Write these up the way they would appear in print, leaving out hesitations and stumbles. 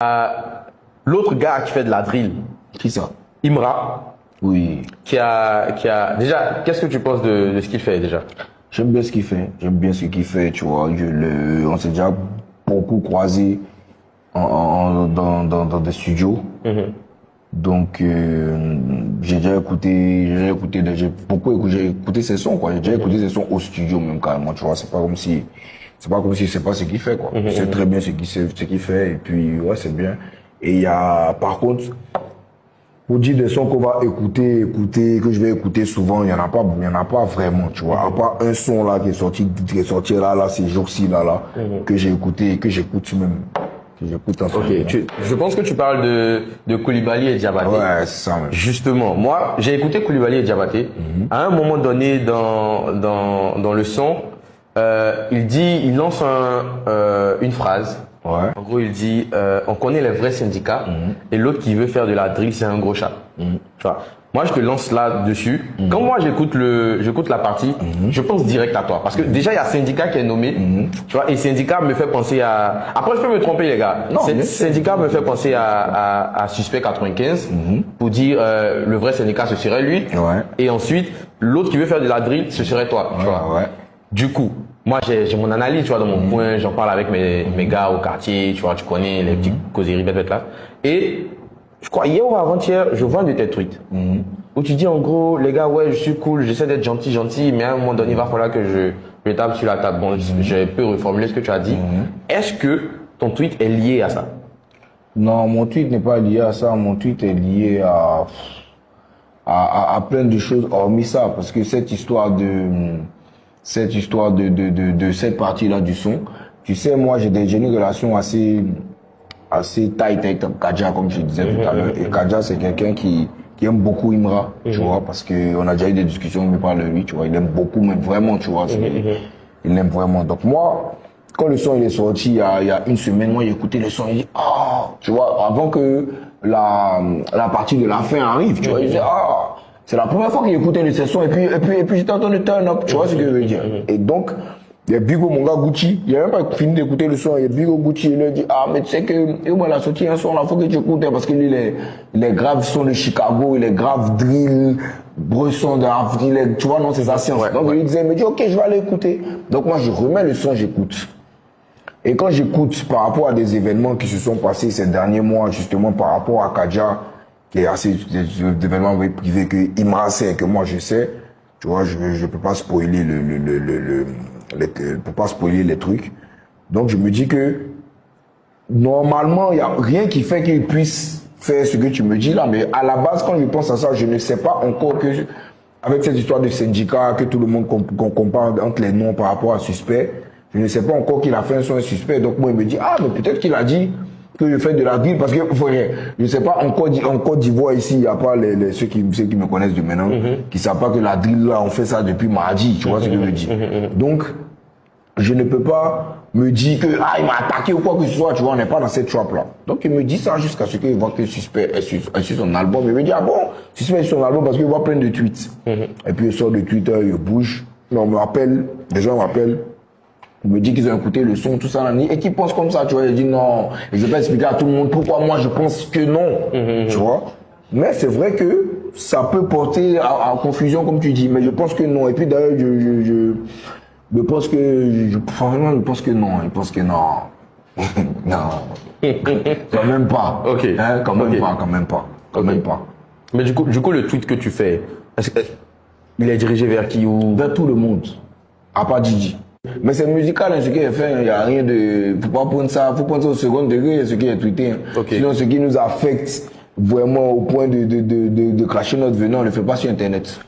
L'autre gars qui fait de la drill, Qui ça? Imra, Oui. Déjà, qu'est-ce que tu penses de ce qu'il fait déjà? J'aime bien ce qu'il fait. J'aime bien ce qu'il fait, tu vois. On s'est déjà beaucoup croisés dans des studios. Donc, j'ai écouté ses sons, quoi. J'ai déjà écouté ses sons au studio, même, carrément, tu vois. C'est pas comme si c'est pas ce qu'il fait, quoi. C'est très bien ce qu'il fait, et puis, ouais, c'est bien. Et il y a, par contre, pour dire des sons qu'on va écouter, que je vais écouter souvent, il y en a pas vraiment, tu vois. À part un son, là, qui est sorti là, ces jours-ci, là, que j'ai écouté, et que j'écoute même. J'écoute en ce moment. Je pense que tu parles de Coulibaly et Diabaté. Ouais, c'est ça, même. Justement, moi, j'ai écouté Coulibaly et Diabaté. À un moment donné, dans le son, il lance une phrase. Ouais. En gros, il dit, on connaît les vrais syndicats et l'autre qui veut faire de la drill, c'est un gros chat. Tu vois. Moi, je te lance là-dessus. Quand moi, j'écoute la partie, je pense direct à toi. Parce que déjà, il y a syndicat qui est nommé. Tu vois, et syndicat me fait penser à... Après, je peux me tromper, les gars. Non, Syndicat me fait penser à Suspect 95 pour dire, le vrai syndicat, ce serait lui. Ouais. Et ensuite, l'autre qui veut faire de la drill, ce serait toi. Tu vois. Ouais. Du coup, moi, j'ai mon analyse, tu vois, dans mon coin, j'en parle avec mes gars au quartier, tu vois, tu connais les petites causeries bêtes là. Et je crois, hier ou avant-hier, je vois un de tes tweets où tu dis en gros, les gars, ouais, je suis cool, j'essaie d'être gentil, mais à un moment donné, il va falloir que je tape sur la table. Bon, je peux reformuler ce que tu as dit. Est-ce que ton tweet est lié à ça? Non, mon tweet n'est pas lié à ça. Mon tweet est lié à plein de choses hormis ça. Parce que cette histoire de cette partie-là du son, tu sais, moi, j'ai une relation assez tight avec Kadja, comme je disais tout à l'heure. Et Kadja, c'est quelqu'un qui aime beaucoup Imra, tu vois, parce que on a déjà eu des discussions, il me parle de lui, tu vois, il aime beaucoup, mais vraiment, tu vois, il l'aime vraiment. Donc moi, quand le son il est sorti il y a une semaine, moi j'ai écouté le son, il dit tu vois, avant que la partie de la fin arrive, tu vois, il disait c'est la première fois que j'écoutais de ces sons et puis j'étais en train de turn up, tu vois ce que je veux dire. Et donc il y a Bigo, mon gars Gucci, il a même pas fini d'écouter le son, il y a Bigo Gucci, il lui a dit mais tu sais que il a sorti un son là, faut que tu écoutes parce que lui il est grave son de Chicago, il est grave drill, Bresson de tu vois, non, c'est sa science. Donc il disait, il me dit ok, je vais aller écouter. Donc moi je remets le son, j'écoute. Et quand j'écoute par rapport à des événements qui se sont passés ces derniers mois, justement par rapport à Kadja, qui est assez des événements privés que Imra sait et que moi je sais, tu vois, je peux pas spoiler peux pas spoiler les trucs. Donc je me dis que normalement il y a rien qui fait qu'il puisse faire ce que tu me dis là, mais à la base quand je pense à ça, je ne sais pas encore que avec cette histoire de syndicat que tout le monde compare entre les noms par rapport à Suspect, je ne sais pas encore qu'il a fait un son Suspect. Donc moi il me dit mais peut-être qu'il a dit que je fais de la drill parce que je sais pas en Côte d'Ivoire ici il y a pas ceux qui me connaissent de maintenant qui savent pas que la drill là on fait ça depuis mardi, tu vois ce que je veux dire. Donc je ne peux pas me dire que il m'a attaqué ou quoi que ce soit, tu vois, on n'est pas dans cette trap là. Donc il me dit ça jusqu'à ce qu'il voit que Suspect est sur son album. Il me dit Suspect est sur son album parce qu'il voit plein de tweets. Et puis il sort de Twitter, il bouge. On me rappelle, les gens m'appellent. Il me dit qu'ils ont écouté le son, tout ça, et qu'ils pensent comme ça, tu vois. Il dit non. Et je vais expliquer à tout le monde pourquoi moi je pense que non, tu vois. Mais c'est vrai que ça peut porter à confusion, comme tu dis. Mais je pense que non. Et puis d'ailleurs, je pense que non. Je pense que non. Non. Quand même pas. Ok. Hein, quand même pas. Mais du coup, le tweet que tu fais, il est dirigé vers qui ou... Vers tout le monde. À part Didi. Mais c'est musical, hein, ce qui est fait, il n'y a rien de... Faut pas prendre ça, faut prendre ça au second degré, ce qui est tweeté. Hein. Sinon, ce qui nous affecte vraiment au point de cracher notre venin, on ne le fait pas sur Internet.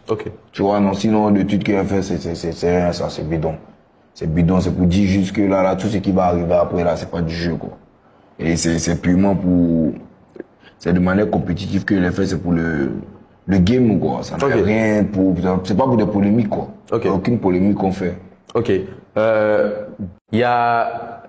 Tu vois, non, sinon, le tweet qu'il a fait, c'est rien, ça, c'est bidon. C'est bidon, c'est pour dire juste que là, tout ce qui va arriver après, là, c'est pas du jeu, quoi. Et c'est purement pour... C'est de manière compétitive que le fait, c'est pour le game, quoi. Ça n'a rien pour... C'est pas pour des polémiques, quoi. Il n'y a aucune polémique qu'on fait. Ok. Il y a